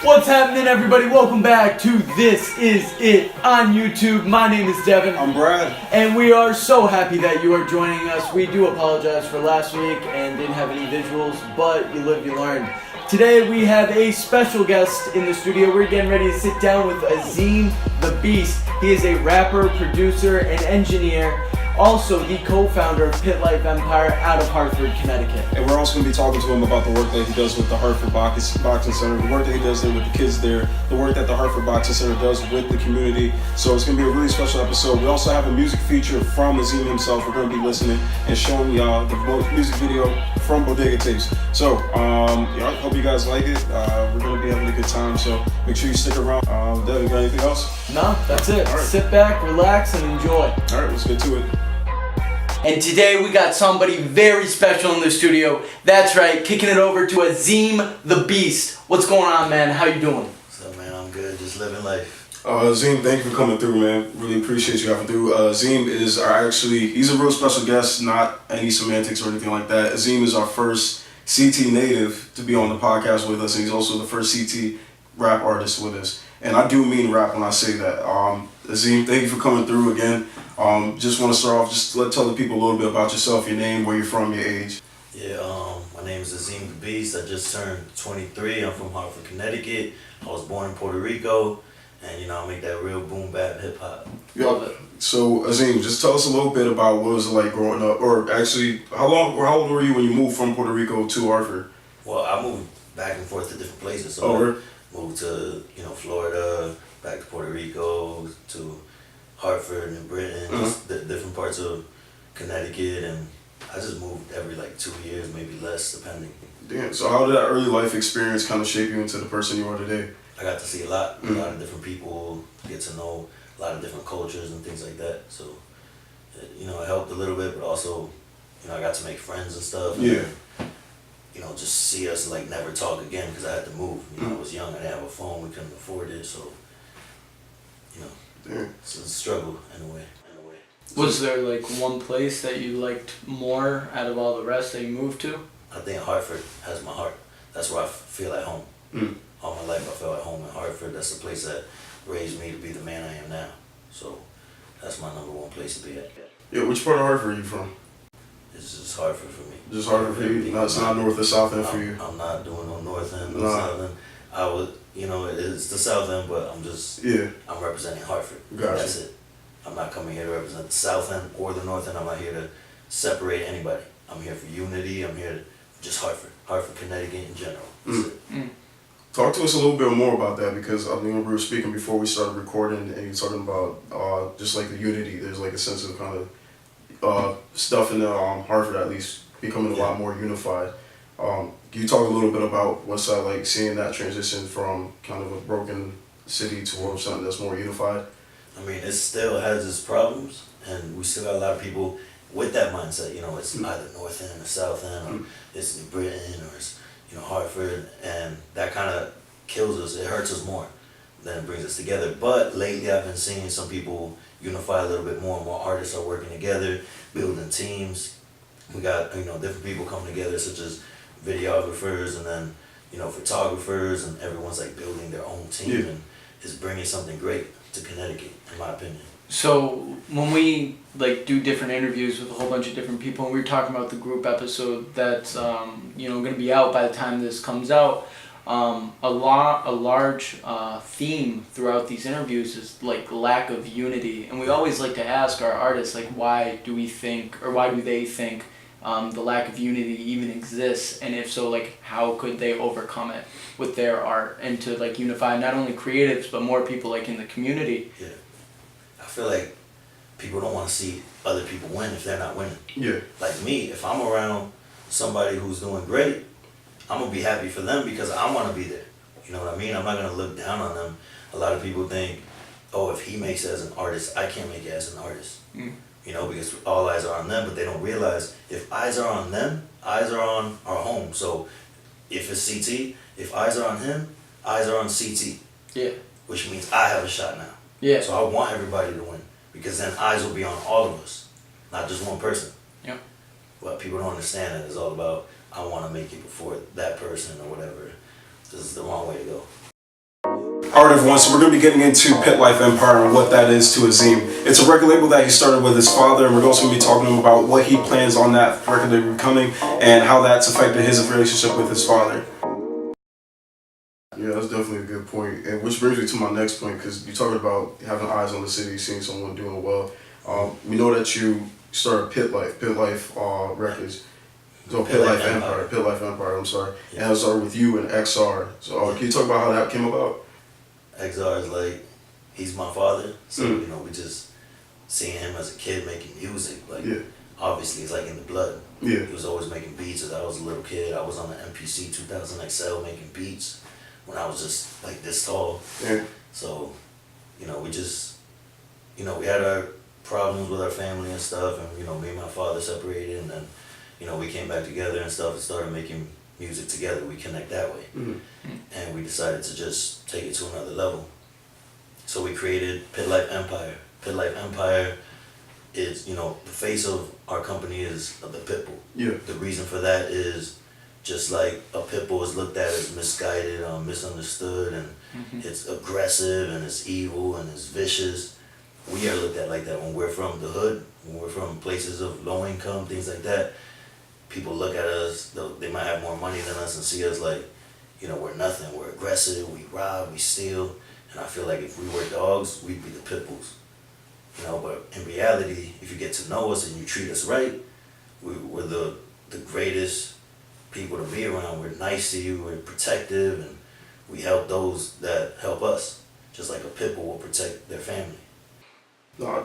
What's happening, everybody? Welcome back to This Is It on YouTube. My name is Devin. I'm Brad. And we are so happy that you are joining us. We do apologize for last week and didn't have any visuals, but you lived, you learned. Today we have a special guest in the studio. We're getting ready to sit down with Azim the Beast. He is a rapper, producer, and engineer. Also the co-founder of Pit Life Empire out of Hartford, Connecticut. And we're also going to be talking to him about the work that he does with the Hartford Boxing Center, the work that he does there with the kids there, the work that the Hartford Boxing Center does with the community. So it's going to be a really special episode. We also have a music feature from Azim himself. We're going to be listening and showing y'all the music video from Bodega Tapes. So I hope you guys like it. We're going to be having a good time, so make sure you stick around. Devin, you got anything else? No, that's it. Right. Sit back, relax, and enjoy. All right, let's get to it. And today we got somebody very special in the studio. That's right, kicking it over to Azim the Beast. What's going on, man? How you doing? What's up, man? I'm good. Just living life. Azim, thank you for coming through, man. Really appreciate you coming through. Azim is he's a real special guest, not any semantics or anything like that. Azim is our first CT native to be on the podcast with us, and he's also the first CT rap artist with us. And I do mean rap when I say that. Azim, thank you for coming through again. Just want to start off, tell the people a little bit about yourself, your name, where you're from, your age. Yeah, my name is Azim the Beast. I just turned 23. I'm from Hartford, Connecticut. I was born in Puerto Rico, and I make that real boom bap hip hop. Yeah. So Azim, just tell us a little bit about what it was like growing up, or actually, how old were you when you moved from Puerto Rico to Hartford? Well, I moved back and forth to different places. So I moved to Florida, back to Puerto Rico, to Hartford and Britain, just different parts of Connecticut, and I just moved every 2 years, maybe less, depending. Damn. So how did that early life experience kind of shape you into the person you are today? I got to see a lot of different people, get to know a lot of different cultures and things like that. So, it helped a little bit, but also, I got to make friends and stuff. Yeah. And, just see us never talk again because I had to move. I was young, I didn't have a phone, we couldn't afford it, so. Damn. It's a struggle in a way. Was there one place that you liked more out of all the rest that you moved to? I think Hartford has my heart. That's where I feel at home. All my life I felt at home in Hartford. That's the place that raised me to be the man I am now. So that's my number one place to be at. Yeah, which part of Hartford are you from? It's just Hartford for me. Just Hartford for you? It's not north or south end for you? I'm not doing no north end, no south end. I would, it's the south end, but I'm representing Hartford. Gotcha. That's it. I'm not coming here to represent the south end or the north end. I'm not here to separate anybody. I'm here for unity. I'm here for just Hartford, Connecticut in general. That's it. Talk to us a little bit more about that, because I mean, we were speaking before we started recording, and you're talking about just the unity. There's a sense of kind of stuff in the Hartford, at least, becoming a lot more unified. Can you talk a little bit about what's that like, seeing that transition from kind of a broken city towards something that's more unified? I mean, it still has its problems, and we still got a lot of people with that mindset. It's either north end or south end, or it's New Britain, or it's Hartford, and that kind of kills us. It hurts us more than it brings us together. But lately, I've been seeing some people unify a little bit more. More artists are working together, building teams. We got different people coming together, such as videographers and then photographers, and everyone's building their own team, and it's bringing something great to Connecticut, in my opinion. So when we do different interviews with a whole bunch of different people, and we were talking about the group episode that's going to be out by the time this comes out, a large theme throughout these interviews is lack of unity, and we always like to ask our artists why do they think the lack of unity even exists, and if so, how could they overcome it with their art and to unify not only creatives but more people in the community. Yeah, I feel like people don't want to see other people win if they're not winning. Yeah. Like me, if I'm around somebody who's doing great, I'm gonna be happy for them because I want to be there. You know what I mean? I'm not gonna look down on them. A lot of people think, oh, if he makes it as an artist, I can't make it as an artist. Because all eyes are on them, but they don't realize if eyes are on them, eyes are on our home. So if it's CT, if eyes are on him, eyes are on CT. Yeah. Which means I have a shot now. Yeah. So I want everybody to win, because then eyes will be on all of us, not just one person. Yeah. But people don't understand that it's all about, I want to make it before that person or whatever. This is the wrong way to go. Alright everyone, so we're going to be getting into Pit Life Empire and what that is to Azim. It's a record label that he started with his father, and we're also going to be talking to him about what he plans on that record label becoming and how that's affected his relationship with his father. Yeah, that's definitely a good point. And which brings me to my next point, because you're talking about having eyes on the city, seeing someone doing well. We know that you started Pit Life Records. So Pit Life Empire, I'm sorry. Yeah. And it started with you and XR. So can you talk about how that came about? XR is like, he's my father, so you know, we just seeing him as a kid making music, like obviously it's like in the blood. Yeah. He was always making beats as I was a little kid. I was on the MPC 2000 XL making beats when I was just like this tall. Yeah. So, you know, we just, you know, we had our problems with our family and stuff, and you know, me and my father separated, and then, you know, we came back together and stuff and started making music together. We connect that way. And we decided to just take it to another level. So we created Pit Life Empire. Pit Life Empire is, you know, the face of our company is the pit bull. Yeah. The reason for that is just like a pit bull is looked at as misguided, misunderstood, and it's aggressive and it's evil and it's vicious. We are looked at like that when we're from the hood, when we're from places of low income, things like that. People look at us, they might have more money than us and see us like, you know, we're nothing. We're aggressive, we rob, we steal. And I feel like if we were dogs, we'd be the pit bulls. You know, but in reality, if you get to know us and you treat us right, we're the greatest people to be around. We're nice to you, we're protective, and we help those that help us. Just like a pit bull will protect their family.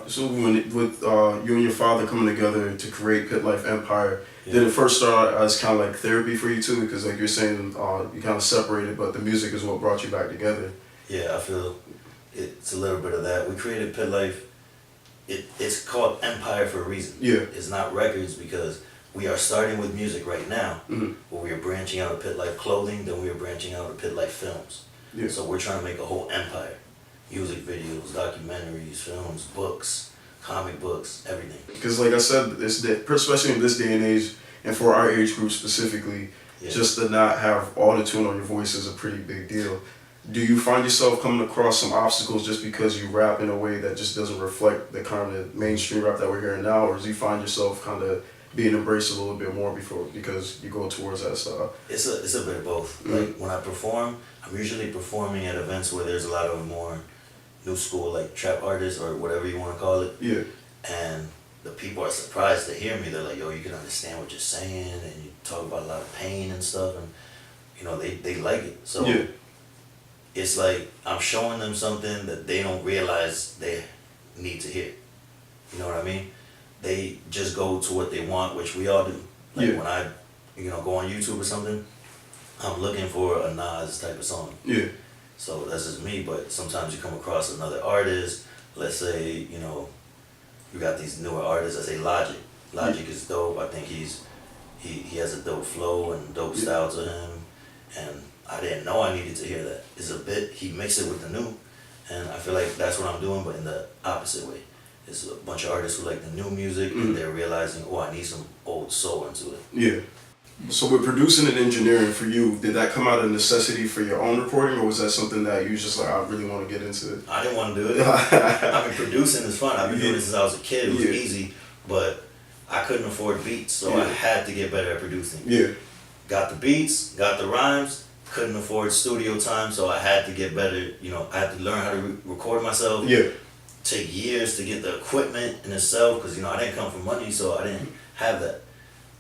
So with you and your father coming together to create Pit Life Empire, did it first start as kind of like therapy for you too? Because like you're saying, you kind of separated, but the music is what brought you back together. Yeah, I feel it's a little bit of that. We created Pit Life. It's called Empire for a reason. Yeah. It's not records because we are starting with music right now, but we are branching out of Pit Life clothing, then we are branching out of Pit Life films. Yeah. So we're trying to make a whole empire. Music videos, documentaries, films, books, comic books, everything. Because like I said, especially in this day and age, and for our age group specifically, just to not have auto-tune on your voice is a pretty big deal. Do you find yourself coming across some obstacles just because you rap in a way that just doesn't reflect the kind of mainstream rap that we're hearing now, or do you find yourself kind of being embraced a little bit more because you go towards that style? It's a bit of both. Like when I perform, I'm usually performing at events where there's a lot of more new school, like trap artists or whatever you want to call it. Yeah. And the people are surprised to hear me. They're like, yo, you can understand what you're saying, and you talk about a lot of pain and stuff, and you know, they like it. So it's like I'm showing them something that they don't realize they need to hear. You know what I mean? They just go to what they want, which we all do. Like when I, you know, go on YouTube or something, I'm looking for a Nas type of song. Yeah. So that's just me, but sometimes you come across another artist, let's say, you know, you got these newer artists, let's say Logic. Logic is dope. I think he has a dope flow and dope style to him, and I didn't know I needed to hear that. It's a bit, he mixed it with the new, and I feel like that's what I'm doing, but in the opposite way. It's a bunch of artists who like the new music, and they're realizing, oh, I need some old soul into it. Yeah. So with producing and engineering for you, did that come out of necessity for your own recording, or was that something that you just like, I really want to get into? I didn't want to do it. I mean, producing is fun. I've been doing it since I was a kid. It was easy, but I couldn't afford beats, so I had to get better at producing. Yeah. Got the beats, got the rhymes, couldn't afford studio time, so I had to get better. You know, I had to learn how to record myself. Yeah. Take years to get the equipment in itself, because, you know, I didn't come from money, so I didn't have that.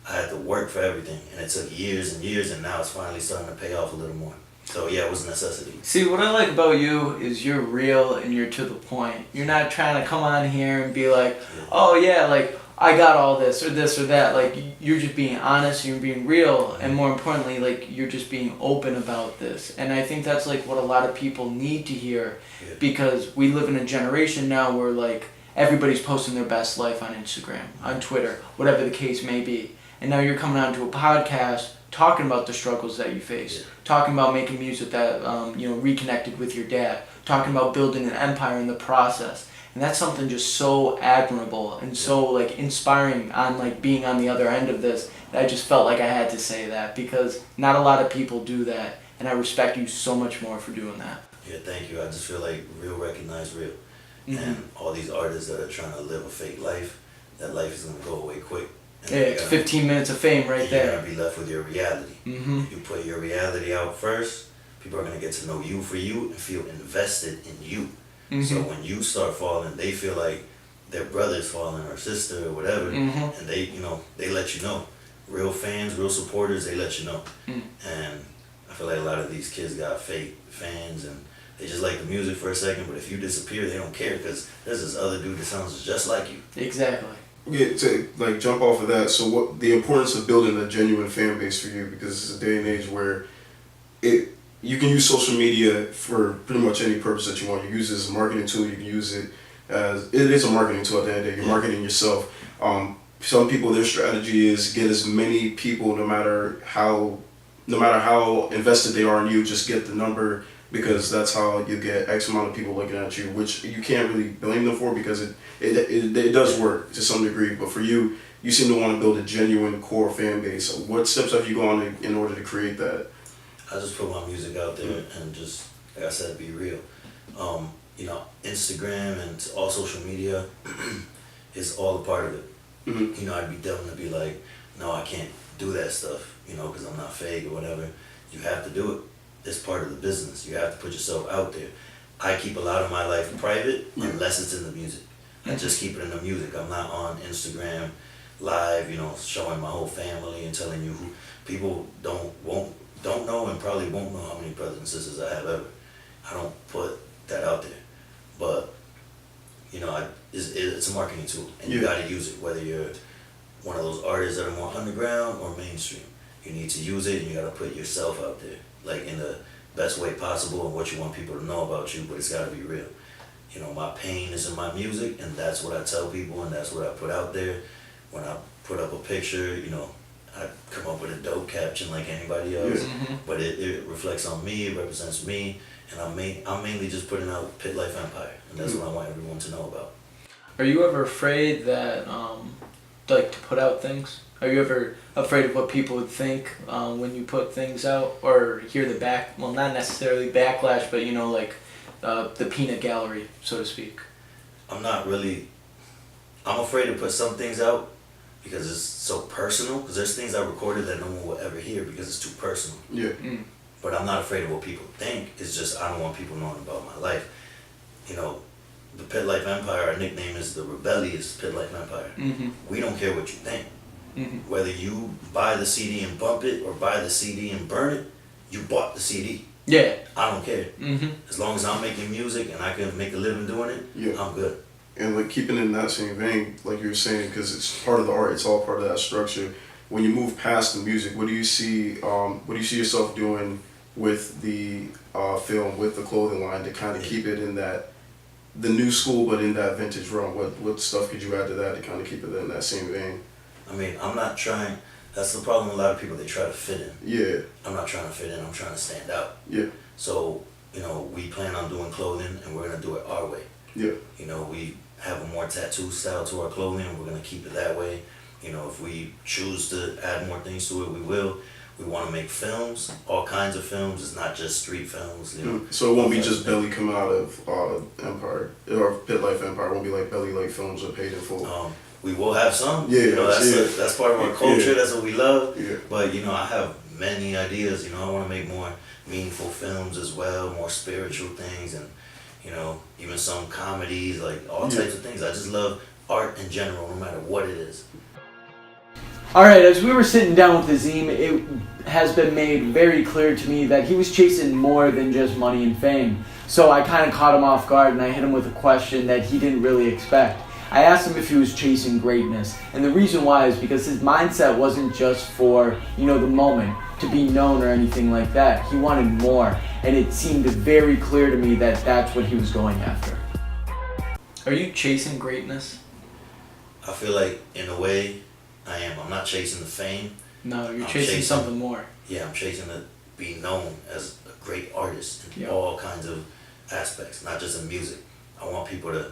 I had to work for everything, and it took years and years, and now it's finally starting to pay off a little more. So yeah, it was a necessity. See, what I like about you is you're real and you're to the point. You're not trying to come on here and be like, oh yeah, like I got all this or that. Like you're just being honest, you're being real, and more importantly, like you're just being open about this. And I think that's like what a lot of people need to hear, because we live in a generation now where like everybody's posting their best life on Instagram, on Twitter, whatever the case may be. And now you're coming onto a podcast talking about the struggles that you face, talking about making music that, you know, reconnected with your dad, talking about building an empire in the process. And that's something just so admirable and so like inspiring on like being on the other end of this, that I just felt like I had to say that, because not a lot of people do that. And I respect you so much more for doing that. Yeah, thank you. I just feel like real recognize real. Mm-hmm. And all these artists that are trying to live a fake life, that life is going to go away quick. And Yeah, it's 15 minutes of fame right you're there. going to be left with your reality. Mm-hmm. If you put your reality out first, people are going to get to know you for you and feel invested in you. Mm-hmm. So when you start falling, they feel like their brother's falling or sister or whatever, Mm-hmm. and they let you know. Real fans, real supporters, they let you know. Mm. And I feel like a lot of these kids got fake fans and they just like the music for a second, but if you disappear, they don't care because there's this other dude that sounds just like you. Exactly. Yeah, to like jump off of that. So, what the importance of building a genuine fan base for you? Because it's a day and age where you can use social media for pretty much any purpose that you want. You use it as a marketing tool. You can use it as it is a marketing tool at the end of the day. You're marketing yourself. Some people, their strategy is get as many people, no matter how invested they are in you, just get the number, because that's how you get X amount of people looking at you, which you can't really blame them for because it does work to some degree. But for you, you seem to want to build a genuine core fan base. So what steps have you gone in order to create that? I just put my music out there and just, like I said, be real. Instagram and all social media is all a part of it. Mm-hmm. I'd be dumb to be like, no, I can't do that stuff, because I'm not fake or whatever. You have to do it. It's part of the business. You have to put yourself out there. I keep a lot of my life private unless it's in the music. I just keep it in the music. I'm not on Instagram live, showing my whole family and telling you who people don't know and probably won't know how many brothers and sisters I have ever. I don't put that out there. But it's a marketing tool, and you got to use it. Whether you're one of those artists that are more underground or mainstream, you need to use it, and you got to put yourself out there, like in the best way possible, and what you want people to know about you. But it's got to be real. My pain is in my music, and that's what I tell people, and that's what I put out there. When I put up a picture, I come up with a dope caption like anybody else, but it reflects on me, it represents me, and I'm mainly just putting out Pit Life Empire, and that's what I want everyone to know about. Are you ever afraid that, to put out things? Are you ever afraid of what people would think when you put things out, or hear not necessarily backlash, but the peanut gallery, so to speak? I'm afraid to put some things out because it's so personal, because there's things I recorded that no one will ever hear because it's too personal. Yeah. But I'm not afraid of what people think. It's just I don't want people knowing about my life. The Pit Life Empire, our nickname is the rebellious Pit Life Empire. Mm-hmm. We don't care what you think. Mm-hmm. Whether you buy the CD and bump it or buy the CD and burn it, you bought the CD. Yeah. I don't care. Mm-hmm. As long as I'm making music and I can make a living doing it, I'm good. And keeping in that same vein, like you were saying, because it's part of the art, it's all part of that structure. When you move past the music, what do you see? What do you see yourself doing with the film, with the clothing line, to kind of keep it in the new school, but in that vintage realm? What stuff could you add to that to kind of keep it in that same vein? I'm not trying. That's the problem with a lot of people. They try to fit in. Yeah. I'm not trying to fit in. I'm trying to stand out. Yeah. So we plan on doing clothing, and we're gonna do it our way. Yeah. We have a more tattoo style to our clothing, and we're gonna keep it that way. If we choose to add more things to it, we will. We want to make films, all kinds of films. It's not just street films. So it won't be just Belly coming out of Empire or Pit Life Empire. It won't be like Belly like films are paid in full. We will have some. Yeah, that's part of our culture. Yeah. That's what we love. Yeah. But I have many ideas. I want to make more meaningful films as well, more spiritual things, and even some comedies, like all types of things. I just love art in general, no matter what it is. Alright, as we were sitting down with Azim, it has been made very clear to me that he was chasing more than just money and fame. So I kind of caught him off guard, and I hit him with a question that he didn't really expect. I asked him if he was chasing greatness, and the reason why is because his mindset wasn't just for, the moment, to be known or anything like that. He wanted more, and it seemed very clear to me that that's what he was going after. Are you chasing greatness? I feel like, in a way, I am. I'm not chasing the fame. No, you're chasing something more. Yeah, I'm chasing to be known as a great artist in all kinds of aspects, not just in music. I want people to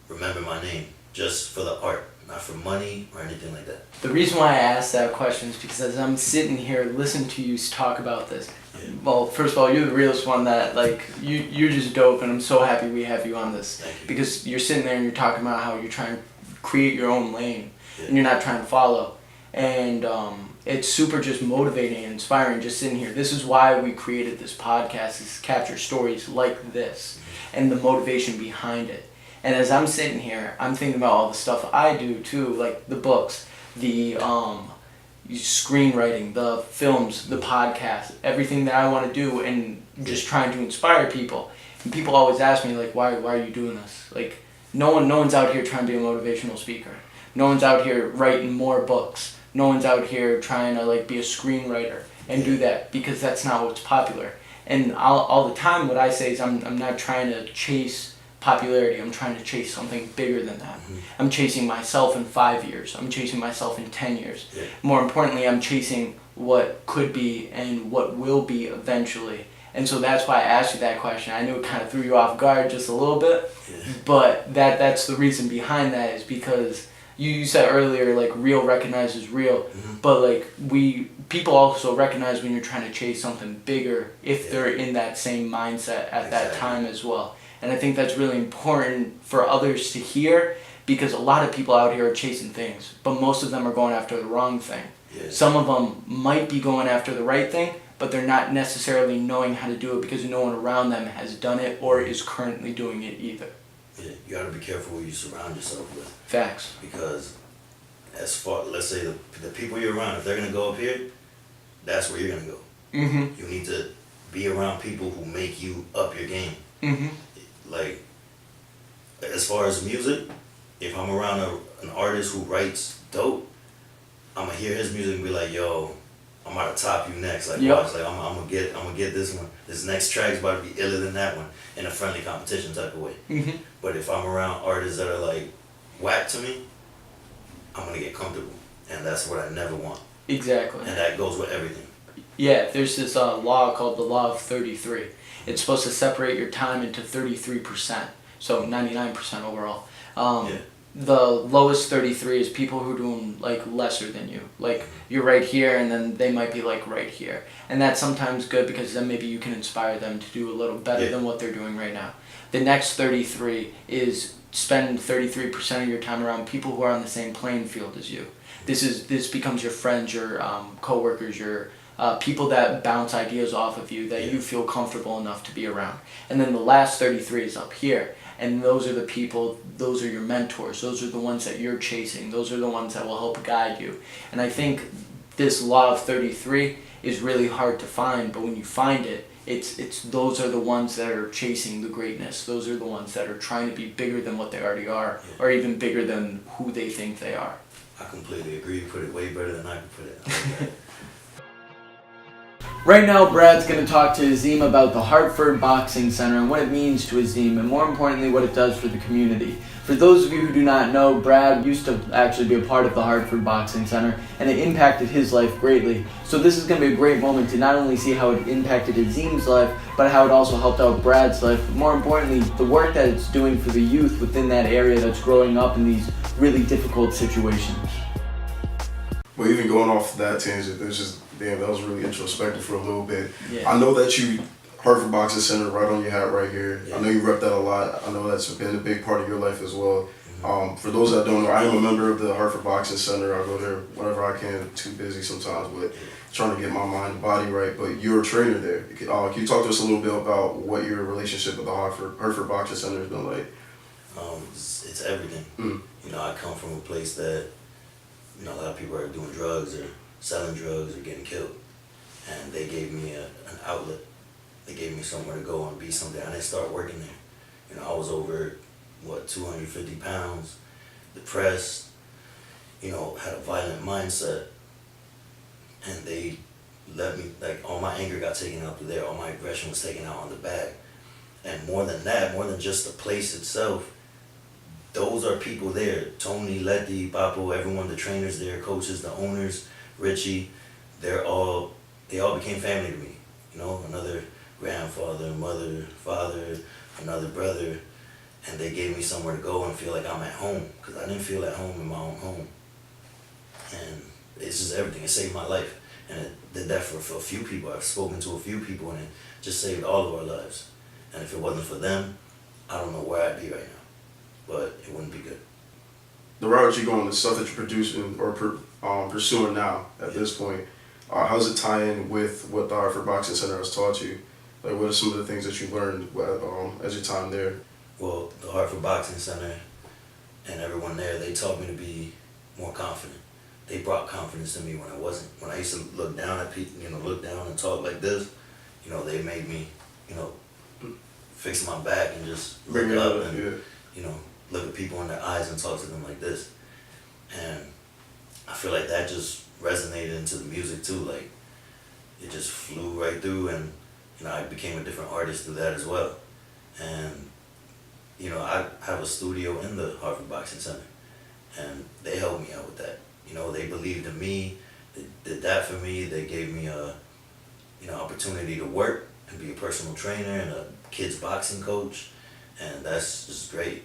remember my name just for the art, not for money or anything like that. The reason why I asked that question is because as I'm sitting here listening to you talk about this, Well, first of all, you're the realest one that, like, you're just dope, and I'm so happy we have you on this. Thank you. Because you're sitting there and you're talking about how you're trying to create your own lane, Yeah. and you're not trying to follow. And it's super just motivating and inspiring just sitting here. This is why we created this podcast, is to capture stories like this and the motivation behind it. And as I'm sitting here, I'm thinking about all the stuff I do too, like the books, the screenwriting, the films, the podcast, everything that I want to do, and just trying to inspire people. And people always ask me, like, why are you doing this? Like, no one's out here trying to be a motivational speaker. No one's out here writing more books. No one's out here trying to, like, be a screenwriter and do that, because that's not what's popular. And all the time what I say is I'm not trying to chase popularity. I'm trying to chase something bigger than that. I'm chasing myself in 5 years. I'm chasing myself in 10 years. Yeah. More importantly, I'm chasing what could be and what will be eventually. And so that's why I asked you that question. I knew it kind of threw you off guard just a little bit, but that's the reason behind that, is because you said earlier, like, real recognizes real, but like people also recognize when you're trying to chase something bigger if they're in that same mindset at that time as well. And I think that's really important for others to hear, because a lot of people out here are chasing things, but most of them are going after the wrong thing. Yeah. Some of them might be going after the right thing, but they're not necessarily knowing how to do it because no one around them has done it or is currently doing it either. Yeah, you gotta be careful who you surround yourself with. Facts. Because as far, let's say the people you're around, if they're gonna go up here, that's where you're gonna go. Mm-hmm. You need to be around people who make you up your game. Mm-hmm. Like, as far as music, if I'm around an artist who writes dope, I'm gonna hear his music and be like, yo, I'm about to top you next. Like, watch, like I'm gonna get this one. This next track's about to be iller than that one, in a friendly competition type of way. Mm-hmm. But if I'm around artists that are like whack to me, I'm gonna get comfortable, and that's what I never want. Exactly. And that goes with everything. Yeah, there's this law called the law of 33. It's supposed to separate your time into 33%, so 99% overall. The lowest 33 is people who are doing, like, lesser than you. Like, you're right here, and then they might be, like, right here. And that's sometimes good, because then maybe you can inspire them to do a little better than what they're doing right now. The next 33 is spend 33% of your time around people who are on the same playing field as you. This becomes your friends, your coworkers, your people that bounce ideas off of you, that you feel comfortable enough to be around. And then the last 33 is up here. And those are the people, those are your mentors, those are the ones that you're chasing, those are the ones that will help guide you. And I think this law of 33 is really hard to find, but when you find it, it's those are the ones that are chasing the greatness. Those are the ones that are trying to be bigger than what they already are, or even bigger than who they think they are. I completely agree. You put it way better than I could put it. I like that. Right now, Brad's going to talk to Azim about the Hartford Boxing Center and what it means to Azim, and more importantly, what it does for the community. For those of you who do not know, Brad used to actually be a part of the Hartford Boxing Center, and it impacted his life greatly. So this is going to be a great moment to not only see how it impacted Azim's life, but how it also helped out Brad's life. But more importantly, the work that it's doing for the youth within that area that's growing up in these really difficult situations. Well, even going off that tangent, there's just, damn, that was really introspective for a little bit. Yeah. I know that you, Hartford Boxing Center, right on your hat right here. Yeah. I know you rep that a lot. I know that's been a big part of your life as well. For those that don't know, I am a member of the Hartford Boxing Center. I go there whenever I can. Too busy sometimes, but trying to get my mind and body right. But you're a trainer there. Can you talk to us a little bit about what your relationship with the Hartford Boxing Center has been like? It's everything. You know, I come from a place that, you know, a lot of people are doing drugs or selling drugs or getting killed. And they gave me an outlet. They gave me somewhere to go and be something. I didn't start working there. You know, I was over, 250 pounds, depressed, you know, had a violent mindset. And they let me, like, all my anger got taken out through there. All my aggression was taken out on the bag. And more than that, more than just the place itself, those are people there. Tony, Letty, Papo, everyone, the trainers there, coaches, the owners, Richie, they all became family to me. You know, another grandfather, mother, father, another brother, and they gave me somewhere to go and feel like I'm at home, because I didn't feel at home in my own home. And it's just everything. It saved my life. And it did that for a few people. I've spoken to a few people, and it just saved all of our lives. And if it wasn't for them, I don't know where I'd be right now. But it wouldn't be good. The route you're going, the stuff that you're producing or pursuing now at this point, how does it tie in with what the Hartford Boxing Center has taught you? Like, what are some of the things that you learned as your time there? Well, the Hartford Boxing Center and everyone there, they taught me to be more confident. They brought confidence to me when I wasn't. When I used to look down at people, look down and talk like this, they made me, fix my back and just look up and, look at people in their eyes and talk to them like this. And I feel like that just resonated into the music too. Like, it just flew right through, and I became a different artist through that as well. And I have a studio in the Hartford Boxing Center, and they helped me out with that. They believed in me. They did that for me. They gave me a opportunity to work and be a personal trainer and a kids boxing coach, and that's just great.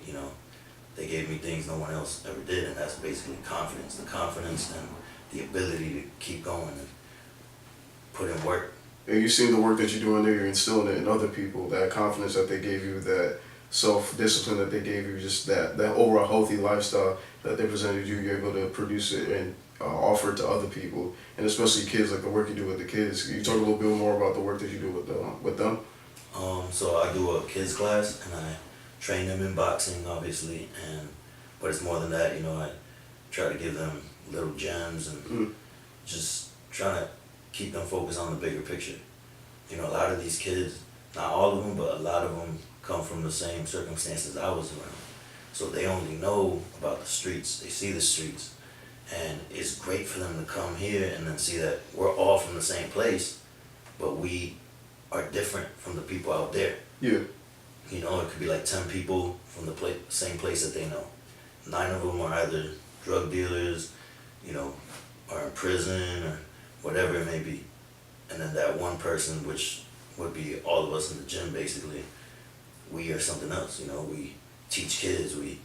They gave me things no one else ever did, and that's basically confidence. The confidence and the ability to keep going and put in work. And you see the work that you're doing there, you're instilling it in other people, that confidence that they gave you, that self-discipline that they gave you, just that overall healthy lifestyle that they presented you, you're able to produce it and offer it to other people, and especially kids, like the work you do with the kids. Can you talk a little bit more about the work that you do with them? So I do a kids class, and I train them in boxing, obviously, but it's more than that. I try to give them little gems and just trying to keep them focused on the bigger picture. A lot of these kids, not all of them, but a lot of them come from the same circumstances I was around. So they only know about the streets. They see the streets. And it's great for them to come here and then see that we're all from the same place, but we are different from the people out there. Yeah. It could be like 10 people from the same place that they know. 9 of them are either drug dealers, are in prison or whatever it may be. And then that one person, which would be all of us in the gym basically, we are something else. We teach kids, we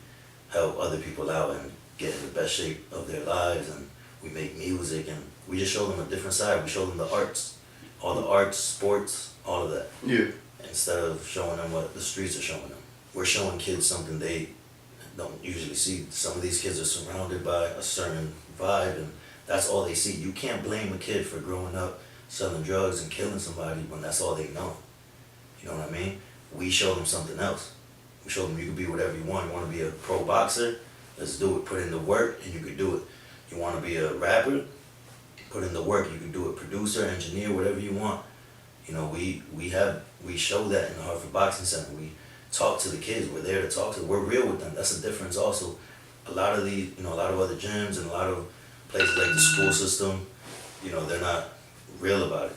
help other people out and get in the best shape of their lives, and we make music, and we just show them a different side. We show them the arts, all the arts, sports, all of that. Yeah. Instead of showing them what the streets are showing them. We're showing kids something they don't usually see. Some of these kids are surrounded by a certain vibe, and that's all they see. You can't blame a kid for growing up selling drugs and killing somebody when that's all they know. You know what I mean? We show them something else. We show them you can be whatever you want. You want to be a pro boxer? Let's do it. Put in the work, and you can do it. You want to be a rapper? Put in the work. You can do it. Producer, engineer, whatever you want. We show that in the Hartford Boxing Center. We talk to the kids. We're there to talk to them. We're real with them. That's the difference also. A lot of other gyms and a lot of places like the school system, they're not real about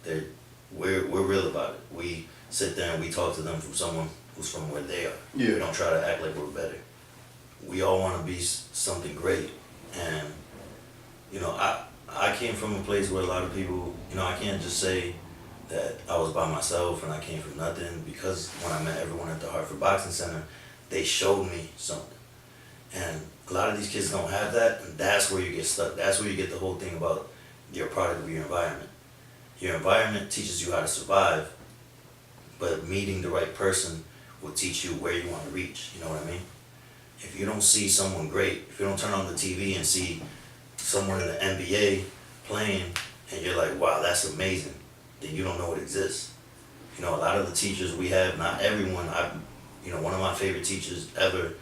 it. We're real about it. We sit there and we talk to them from someone who's from where they are. Yeah. We don't try to act like we're better. We all want to be something great. And, I came from a place where a lot of people, I can't just say that I was by myself and I came from nothing, because when I met everyone at the Hartford Boxing Center, they showed me something. And a lot of these kids don't have that, and that's where you get stuck. That's where you get the whole thing about you're a product of your environment. Your environment teaches you how to survive, but meeting the right person will teach you where you want to reach. You know what I mean? If you don't see someone great, if you don't turn on the TV and see someone in the NBA playing, and you're like, wow, that's amazing, then you don't know what exists. A lot of the teachers we have, not everyone, one of my favorite teachers ever,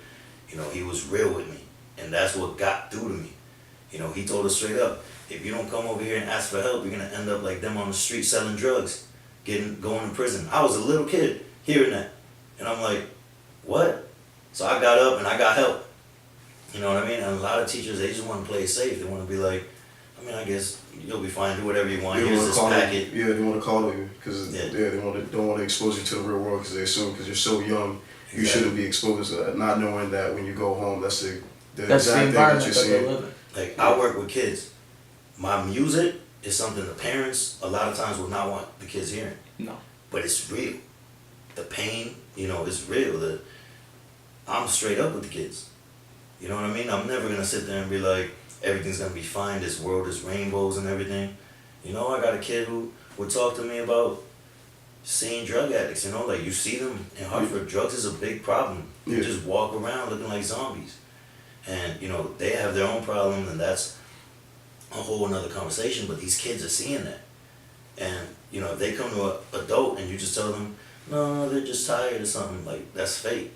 he was real with me, and that's what got through to me. He told us straight up, if you don't come over here and ask for help, you're gonna end up like them on the street selling drugs, going to prison. I was a little kid hearing that, and I'm like, what? So I got up and I got help. You know what I mean? And a lot of teachers, they just want to play it safe. They want to be like, I guess you'll be fine, do whatever you want. Here's this packet. They want to call you because they don't want to expose you to the real world, because they assume because you're so young, you shouldn't be exposed to that, not knowing that when you go home, that's the exact thing that you're seeing. Like, I work with kids. My music is something the parents a lot of times will not want the kids hearing. No. But it's real. The pain, is real. I'm straight up with the kids. You know what I mean? I'm never going to sit there and be like, everything's going to be fine, this world is rainbows and everything. You know, I got a kid who would talk to me about seeing drug addicts, you know, like you see them in Hartford. Drugs is a big problem. They just walk around looking like zombies. And, you know, they have their own problems, and that's a whole another conversation, but these kids are seeing that. And, you know, if they come to an adult and you just tell them, no, they're just tired or something, like, that's fake.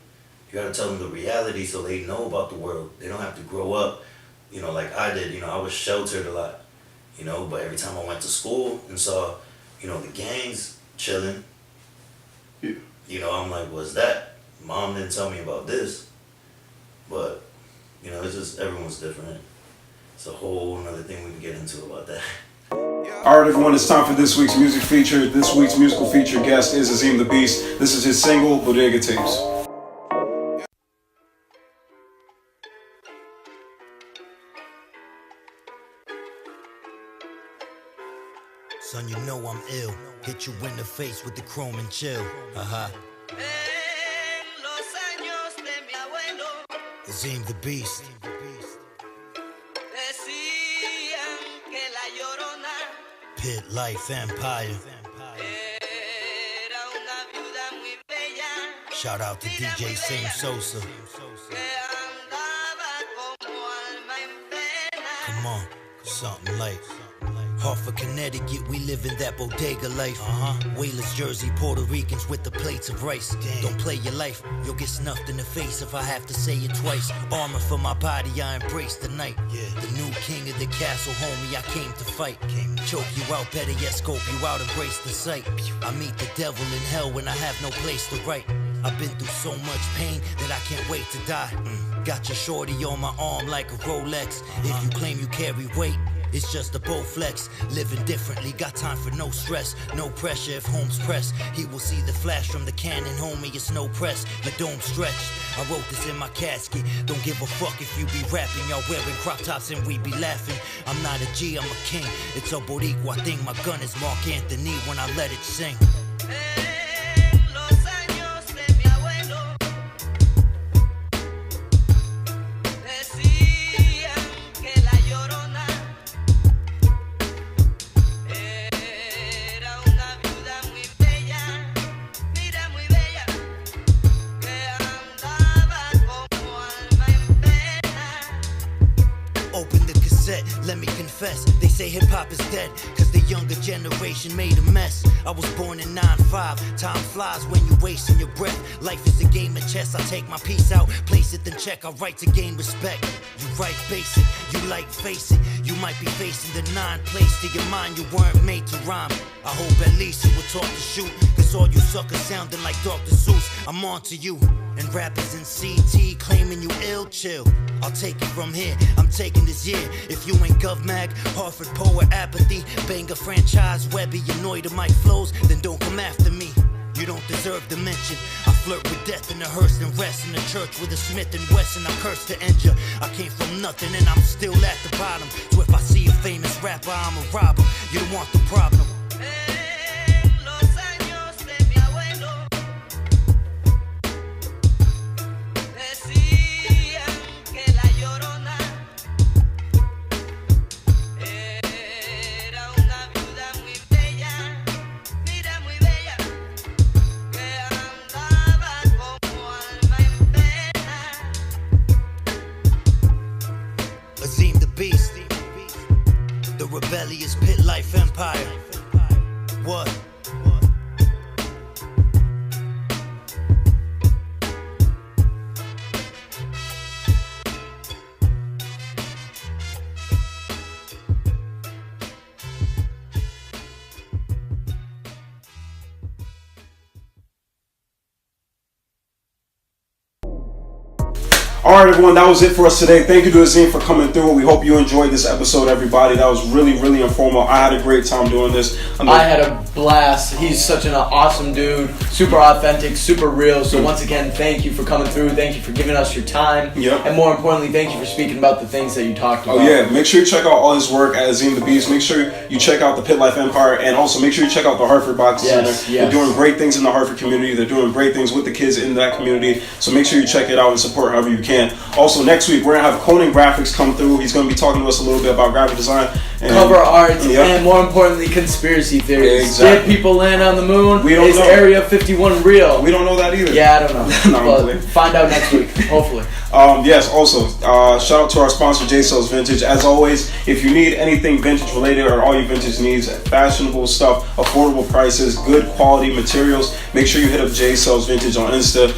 You gotta tell them the reality so they know about the world. They don't have to grow up, you know, like I did. You know, I was sheltered a lot, you know, but every time I went to school and saw, you know, the gangs chilling, you know, I'm like, what's that? Mom didn't tell me about this. But, you know, it's just, everyone's different. It's a whole another thing we can get into about that. Alright everyone, it's time for this week's music feature. This week's musical feature guest is Azim the Beast. This is his single, Bodega Tapes. Son, you know I'm ill. Hit you in the face with the chrome and chill. Azim the Beast. Pit Life Empire. Shout out to DJ Sam Sosa. Come on, something like Hartford, Connecticut, we live in that bodega life. Whalers, Jersey, Puerto Ricans with the plates of rice. Don't play your life, you'll get snuffed in the face if I have to say it twice. Armor for my body, I embrace the night. The new king of the castle, homie, I came to fight. Choke you out, better yet scope you out, embrace the sight. I meet the devil in hell when I have no place to write. I've been through so much pain that I can't wait to die. Got your shorty on my arm like a Rolex. If you claim you carry weight, it's just a Bowflex. Living differently, got time for no stress, no pressure. If home's pressed, he will see the flash from the cannon, homie. It's no press, the dome stretched. I wrote this in my casket. Don't give a fuck if you be rapping. Y'all wearing crop tops and we be laughing. I'm not a G, I'm a king. It's a Boricua thing. My gun is Mark Anthony when I let it sing. Let me confess, they say hip-hop is dead, cause the younger generation made a mess. I was born in 9-5, time flies when you're wasting your breath. Life is a game of chess, I take my piece out, place it then check, I write to gain respect. You write basic, you like face it, you might be facing the 9 place to your mind, you weren't made to rhyme. I hope at least you were taught to shoot, cause all you suckers sounding like Dr. Seuss, I'm on to you. And rappers in CT claiming you ill, chill. I'll take it from here, I'm taking this year. If you ain't GovMag, Hartford Poet Apathy, Banger Franchise, Webby, annoy the mic flows, then don't come after me. You don't deserve the mention. I flirt with death in a hearse and rest in the church with a Smith & Wesson. I curse to end ya. I came from nothing and I'm still at the bottom. So if I see a famous rapper, I'm a robber. You don't want the problem. Azim the Beast, the rebellious pit life empire. What? Alright everyone, that was it for us today. Thank you to Azim for coming through. We hope you enjoyed this episode, everybody. That was really, really informative. I had a great time doing this. I had a blast. He's such an awesome dude, super authentic, super real. So once again, thank you for coming through. Thank you for giving us your time. Yep. And more importantly, thank you for speaking about the things that you talked about. Oh yeah, make sure you check out all his work at Azim the Beast. Make sure you check out the Pit Life Empire, and also make sure you check out the Hartford Boxing Center. They're doing great things in the Hartford community. They're doing great things with the kids in that community. So make sure you check it out and support however you can. Also, next week we're gonna have Conan Graphics come through. He's gonna be talking to us a little bit about graphic design, and cover art, and more importantly, conspiracy theories. Exactly. Did people land on the moon? We don't Is know. Area 51 real? We don't know that either. Yeah, I don't know. No, but find out next week, hopefully. Yes, also, shout out to our sponsor, J Cells Vintage. As always, if you need anything vintage related or all your vintage needs, fashionable stuff, affordable prices, good quality materials, make sure you hit up J Cells Vintage on Insta.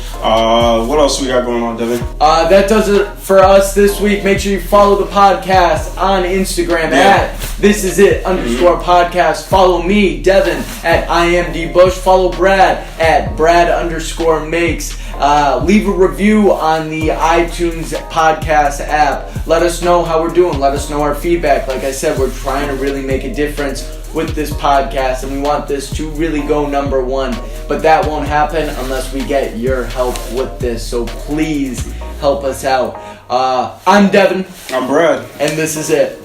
What else we got going on, Devin? That does it for us this week. Make sure you follow the podcast on Instagram at @thisisIt_podcast. Follow me, Devin, at IamDBush. Follow Brad at Brad_makes. Leave a review on the iTunes podcast app. Let us know how we're doing. Let us know our feedback. Like I said, we're trying to really make a difference with this podcast, and we want this to really go number one. But that won't happen unless we get your help with this. So please help us out. I'm Devin. I'm Brad. And this is it.